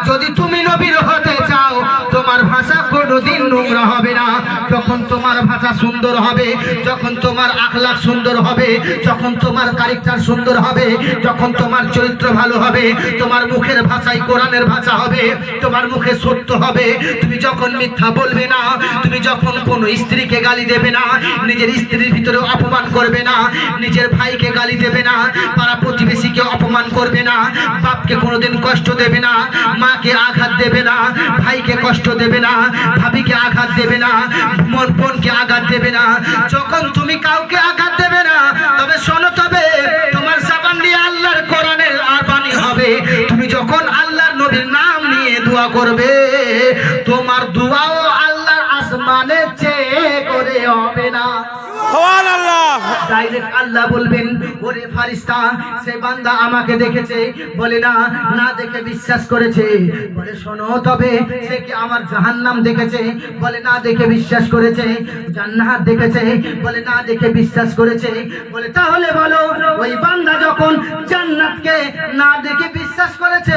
যদি তুমি নবীর হতে চাও তোমার ভাষা কোনোদিন নোংরা হবে না। যখন তোমার ভাষা সুন্দর হবে, যখন তোমার আখলাক সুন্দর হবে, যখন তোমার ক্যারেক্টার সুন্দর হবে, যখন তোমার চরিত্র ভালো হবে, তোমার মুখের ভাষাই কোরআনের ভাষা হবে, তোমার মুখে সত্য হবে, তুমি যখন মিথ্যা বলবে না, তুমি যখন কোনো স্ত্রীকে গালি দেবে না, নিজের স্ত্রীর ভিতরে অপমান করবে না, নিজের ভাইকে গালি দেবে না, পাড়া প্রতিবেশীকে অপমান করবে না, বাপকে কোনোদিন কষ্ট দেবে না, মাকে আঘাত দেবে না, ভাইকে কষ্ট দেবে না, ভাবিকে আঘাত দেবে না, বোনকে আঘাত দেবে না। যখন তুমি কাউকে আঘাত দেবে না, তবে শোনো, তবে তোমার জবান দিয়ে আল্লাহর কোরআনের বাণী হবে। তুমি যখন আল্লাহর নবীর নাম নিয়ে দোয়া করবে, তোমার দোয়াও আল্লাহর আসমানের চেয়ে করে হবে না। ডাইরেক্ট আল্লাহ বলবেন, ওরে ফারিস্তা, সে বান্দা আমাকে দেখেছে, বলে না, না দেখে বিশ্বাস করেছে। বলে শোনো, তবে সে কি আমার জাহান্নাম দেখেছে? বলে না দেখে বিশ্বাস করেছে। জান্নাত দেখেছে? বলে না দেখে বিশ্বাস করেছে। বলে তাহলে বলো, ওই বান্দা যখন জান্নাতকে না দেখে বিশ্বাস করেছে,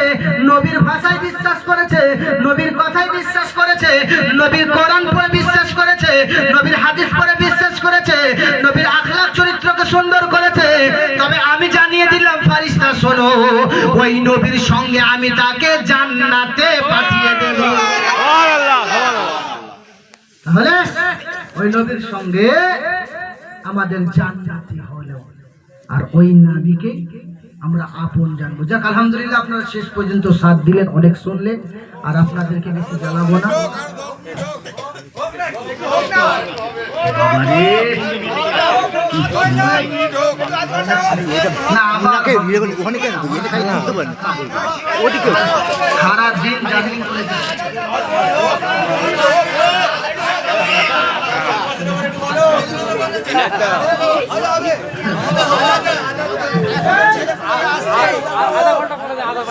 নবীর ভাষায় বিশ্বাস করেছে, নবীর কথায় বিশ্বাস করেছে, নবীর কোরআন পড়ে বিশ্বাস করেছে, নবীর হাদিস পড়ে বিশ্বাস করেছে, নবীর আখলাক চরিত্রকে সুন্দর করেছে, তবে আমি জানিয়ে দিলাম ফারিস্তা, শোনো, ওই নবীর সঙ্গে আমি তাকে জান্নাতে পাঠিয়ে দেব। তাহলে ওই নবীর সঙ্গে আমাদের জান্নাতি হলো, আর ওই নবীকে আমরা আপন জানবো। যাক, আলহামদুলিল্লাহ, আপনারা শেষ পর্যন্ত সাথ দিলেন, অনেক শুনলেন, আর আপনাদেরকে বেশি জ্বালাবো না। সারাদিন জার্নি করে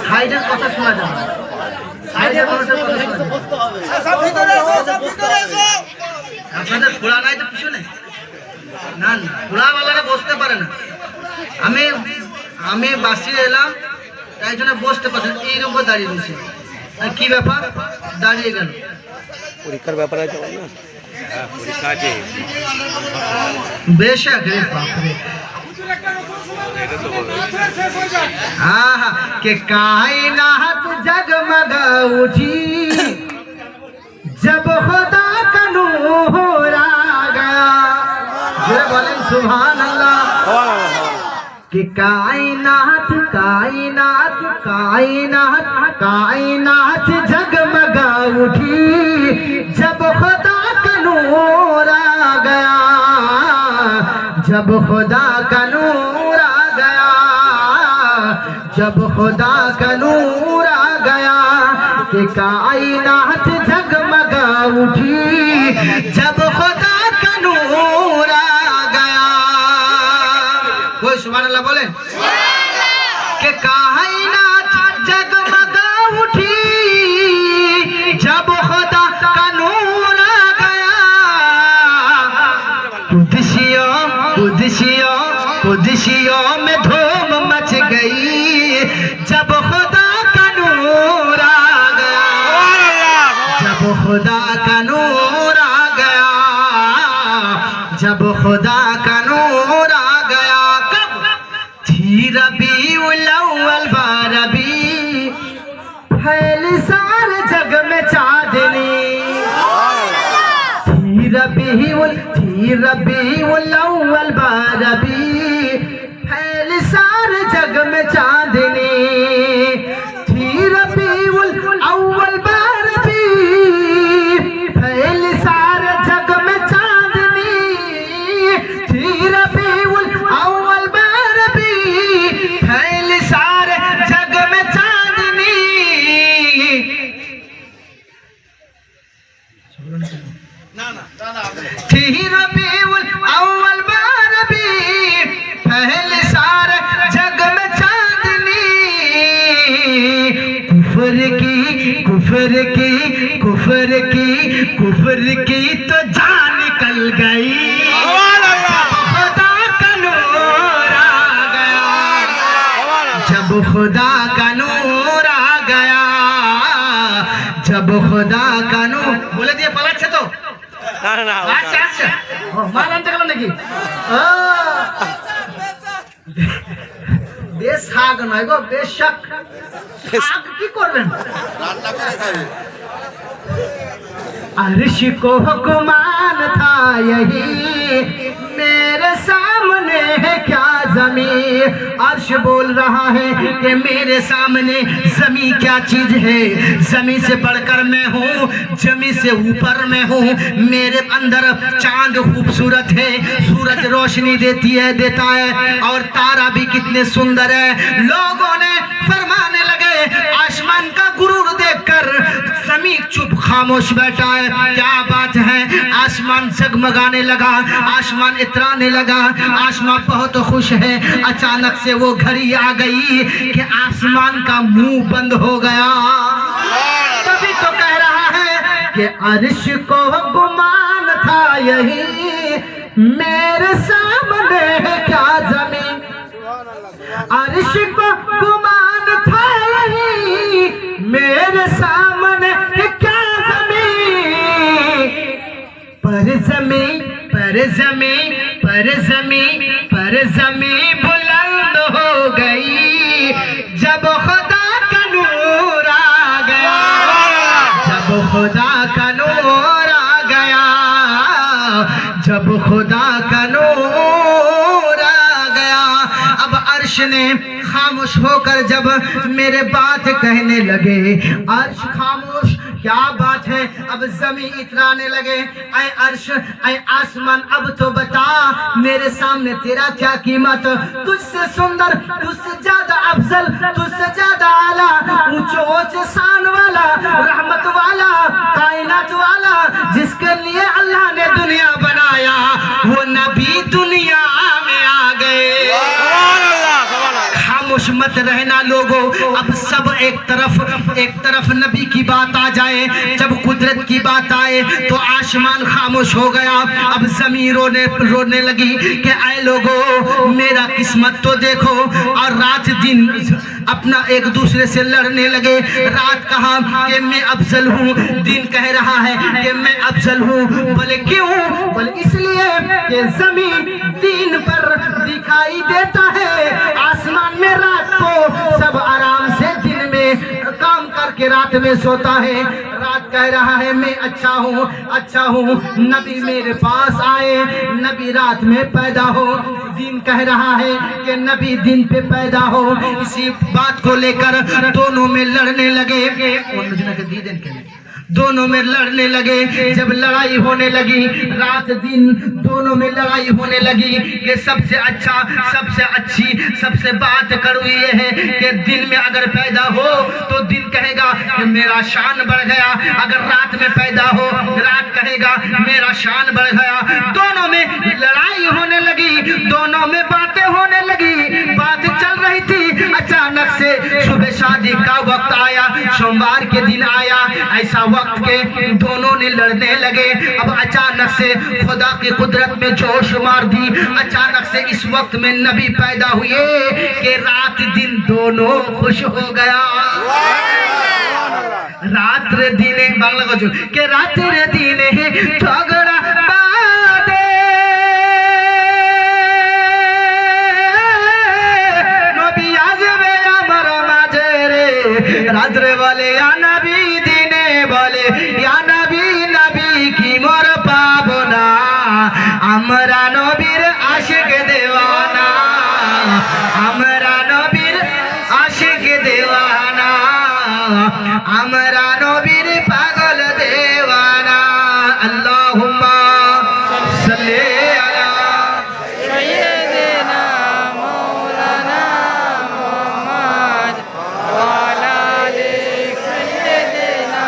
সাইডের কথা শোনা যাবে, সাইডের কথা আপনাদের খোলা নাই তো পিছনে, না না, খোলাওয়ালারা বসতে পারে না। আমি বাসিয়ে এলাম, তাই জন্য বসতে পারছেন, এইরকম দাঁড়িয়ে রয়েছে। কি ব্যাপার, দাঁড়িয়ে গেল? পরীক্ষার ব্যাপার আছে না, পরীক্ষা আছে। বেশ, के कायनात जगमगा उठी जब खुदा का नूर आ गया। जय बोलें सुभान अल्लाह। कि कायनात कायनात कायनात कायनात जगमगा उठी जब खुदा का नूर आ गया, जब खुदा का नूर आ गया, जब खुदा का नूर आ गया। कि कायनात जगमगा उठी जब खुदा का नूर आ गया। कोई सुभान अल्लाह बोले। कि कायनात जगमगा उठी जब खुदा का नूर आ गया। कुदसियों में धूम मच गई जब खुदा का नूर आ गया, जब खुदा का नूर आ गया, जब खुदा का नूर आ गया। थी रबीउल अव्वल बारबी फैली सारे जग में चांदनी। थी रबीउल अव्वल बारबी फैली सारे जग में चांदनी। थी रबीउल अव्वल बारबी फैली सारे जग में चांदनी। थी रबीउल अव्वल बारबी फैली सारे जग में चांदनी। थी रबीउल अव्वल बारबी फैली सारे जग में चांदनी। कुफर की तो जान निकल गई खुदा का नूर आ गया, जब खुदा का नूर आ गया। जब खुदा का नूर বলে দিয়ে পালাচ্ছে তো না না আচ্ছা আচ্ছা ও মাল আনতে গেল নাকি ও বেশ শাক নয় গো বেশ শাক শাক কি করবেন রান্না করে খাবে अर्श को गुमान था यही मेरे सामने है क्या जमीन अर्श बोल रहा है कि मेरे सामने जमीन क्या चीज है जमीन से बढ़कर मैं हूँ जमीन से ऊपर मैं हूँ मेरे अंदर चांद खूबसूरत है सूरज रोशनी देता है और तारा भी कितने सुंदर है लोगों ने फरमाने लगे आसमान का गुरूर देखकर जमीन चुप खामोश बैठा है क्या बात है आसमान जगमगाने लगा आसमान इतराने लगा आसमान बहुत खुश है अचानक से वो घड़ी आ गई कि आसमान का मुंह बंद हो गया तभी तो कह रहा है कि अर्श को गुमान था यही मेरे सामने है क्या जमीन अर्श को गुमान था यही मेरे सामने है क्या पर जमी बुलंद हो गई जब खुदा का नूर आ गया जब खुदा का नूर आ गया जब खुदा का नूर आ गया अब अर्श ने खामोश होकर जब मेरे बात कहने लगे अर्श खामोश क्या बात है अब जमीन इतराने लगे ऐ अर्श ऐ आसमान अब तो बता मेरे सामने तेरा क्या कीमत तुझसे सुंदर तुझसे ज्यादा अफजल तुझसे ज्यादा आला ऊंचे ऊंचे शान वाला रहमत वाला कायनात वाला जिसके लिए अल्लाह ने दुनिया बनाया वो नबी दुनिया में आ गए खामोश मत रहना लोगों अब सब एक तरफ नबी की बात आ जाए जब कुदरत की बात आए तो आसमान खामोश हो गया अब जमीन रोने लगी कि ऐ लोगों मेरा किस्मत तो देखो और रात दिन अपना एक दूसरे से लड़ने लगे रात कहा कि मैं अफजल हूँ दिन कह रहा है कि मैं अफजल हूँ बोले क्यों बोले इसलिए कि जमीन दिन पर दिखाई देता है आसमान में रात को सब आराम से दिन में काम करके रात में सोता है रात कह रहा है मैं अच्छा हूँ नबी मेरे पास आए नबी रात में पैदा हो दिन कह रहा है कि नबी दिन पे पैदा हो इसी बात को लेकर दोनों में लड़ने लगे दोनों में लड़ने लगे जब लड़ाई होने लगी रात दिन दोनों में लड़ाई होने लगी कि सबसे अच्छा सबसे अच्छी सबसे बात कड़वी ये है कि दिन में अगर पैदा हो तो दिन कहेगा कि मेरा शान बढ़ गया अगर रात में पैदा हो रात कहेगा मेरा शान बढ़ गया दोनों में लड़ाई होने लगी दोनों में बातें होने लगी बात चल रही थी अचानक से सुबह शादी का वक्त आया सोमवार के दिन आया ऐसा वक्त के दोनों ने लड़ने लगे अब अचानक से खुदा की कुदरत में जोश मार दी अचानक से इस वक्त में नबी पैदा हुए कि रात दिन दोनों खुश हो गया रात्र दिने बांग्ला गजल के रात्र दिने झगड़ा बादे नबी आजबे আমার মাঝে রে রাত্রে বলে ইয়া নবী দিনে বলে ইয়া নবী নবী কি মোর পাবো না আমরা নবীর আশিক দেওয়ানা আমরা নবীর আশিক দেওয়ানা আমরা নবীর পাগল দেওয়ানা আল্লাহুম্মা সাল্লি আলা সাইয়্যিদিনা মাওলানা মুহাম্মদ ওয়া আলা আলি সাইয়্যিদিনা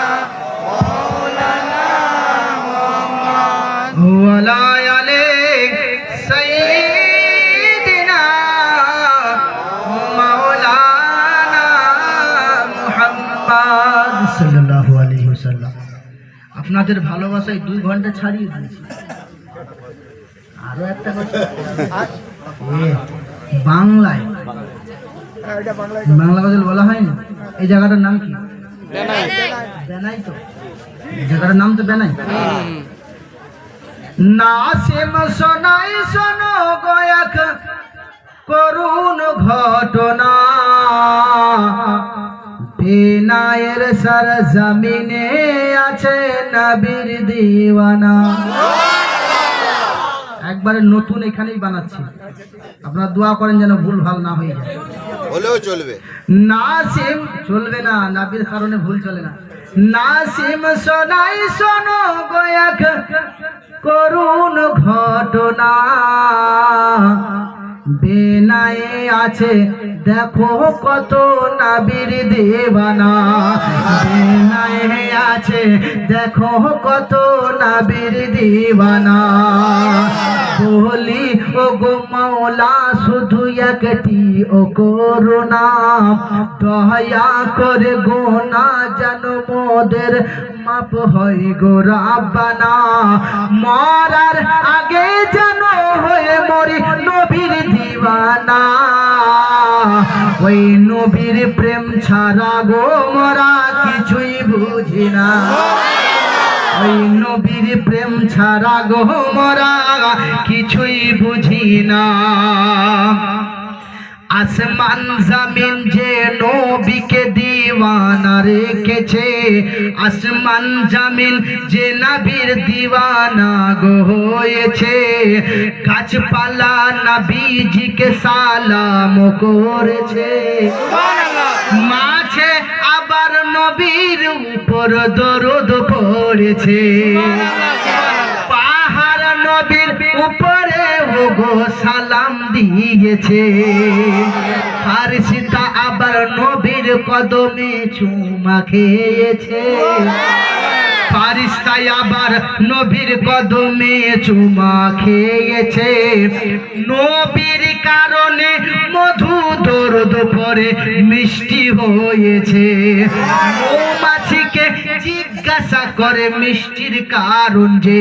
মাওলানা মুহাম্মদ ওয়ালা আলে সাইয়্যিদিনা মাওলানা মুহাম্মদ সাল্লাল্লাহু আলাইহি ওয়াসাল্লাম আপনাদের ভালোবাসায় 2 ঘন্টা ছাড়িয়ে দিয়েছি আরো একটা কথা বাংলায় বাংলা গজল বলা হয়নি এই জায়গাটার নাম কি বেনাই তো জায়গার নাম তো বেনাই। নাসিম শোনাই শোনো গয়াক করুণ ঘটনা, বেনায়ের সর জমিনে আছে নবীর দিওয়ানা। একবারে নতুন এখানেই বানাচ্ছি, আপনারা দোয়া করেন যেন ভুল ভাল না হয়ে যায়। হলেও চলবে, নাসিম চলবে না, নবীর কারণে ভুল চলে না। নাসিম শোনাই শোনো গয়াক করুণ ঘটনা, বেনায়ে আছে দেখো কত নবীর দিওয়ানা। বেনায়ে আছে দেখো কত নবীর দিওয়ানা। বলি ও গো মাওলা শুধু একটি ও করুণা, দয়া করে গোনা যেন মোদের মাপ হয় গো রাব্বানা। মরার আগে যেন হয়ে মরি নবীর দিওয়ানা, ওই নবীর প্রেম ছাড়া গো মোরা কিছুই বুঝি না। ওই নবীর প্রেম ছাড়া গো মোরা কিছুই বুঝি না। আসমান জমিন যে নবীকে দিওয়ানা রেখেছে, আসমান জমিন যে নবীর দিওয়ানা গো হয়েছে। গাছপালা নবীজিকে সালাম করেছে, মাঝে আবার নবীর উপর দরুদ পড়েছে। পাহাড় নবীর উপরে ও গো সালাম দিয়েছে। ফারিস্তা আবার নবীর কদমে চুমা খেয়েছে। ফারিস্তা আবার নবীর কদমে চুমা খেয়েছে। নবীর কারণে মধু দরুদ পরে মিষ্টি হয়েছে। মৌমাছিকে জিজ্ঞাসা করে মিষ্টির কারণ যে,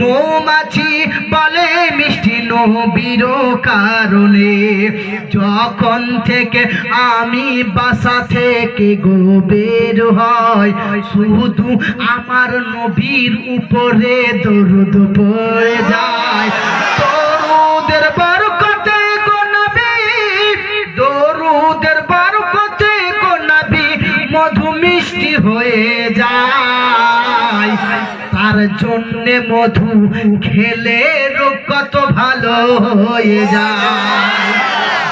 মৌমাছি বলে মিষ্টি নবীর কারণে। যখন থেকে আমি বাসা থেকে গো বের হয়, শুধু আমার নবীর উপরে দরুদ পড়ে যায়। দরুদের বরকতে গো নবী, দরুদের বরকতে গো নবী মধু মিষ্টি হয়ে যায়। তার জন্যে মধু খেলে রোগ কত ভালো হয়ে যায়।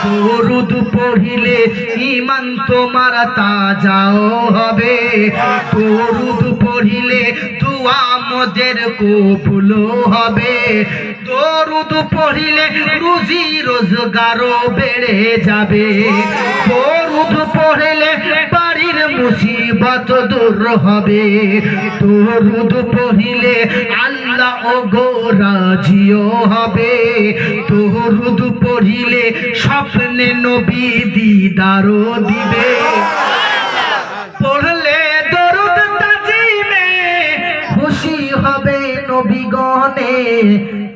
দরুদ পড়িলে ঈমান তোমার তাজাও হবে। দরুদ পড়িলে দুয়া মোদের কবুল হবে। দরুদ পড়িলে রুজি রোজগারও বেড়ে যাবে। দরুদ পড়িলে বাড়ির মুসিবত দূর হবে। দরুদ পড়িলে আল্লাহ ও গো রাজিও হবে। দরুদ পড়িলে স্বপ্নে নবী দিদারও দিবে। পড়লে দরুদ তাজিমে খুশি হবে নবীগণে,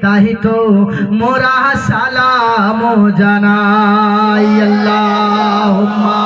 তাই তো মোরা সালাম জানাই। আল্লাহুম্মা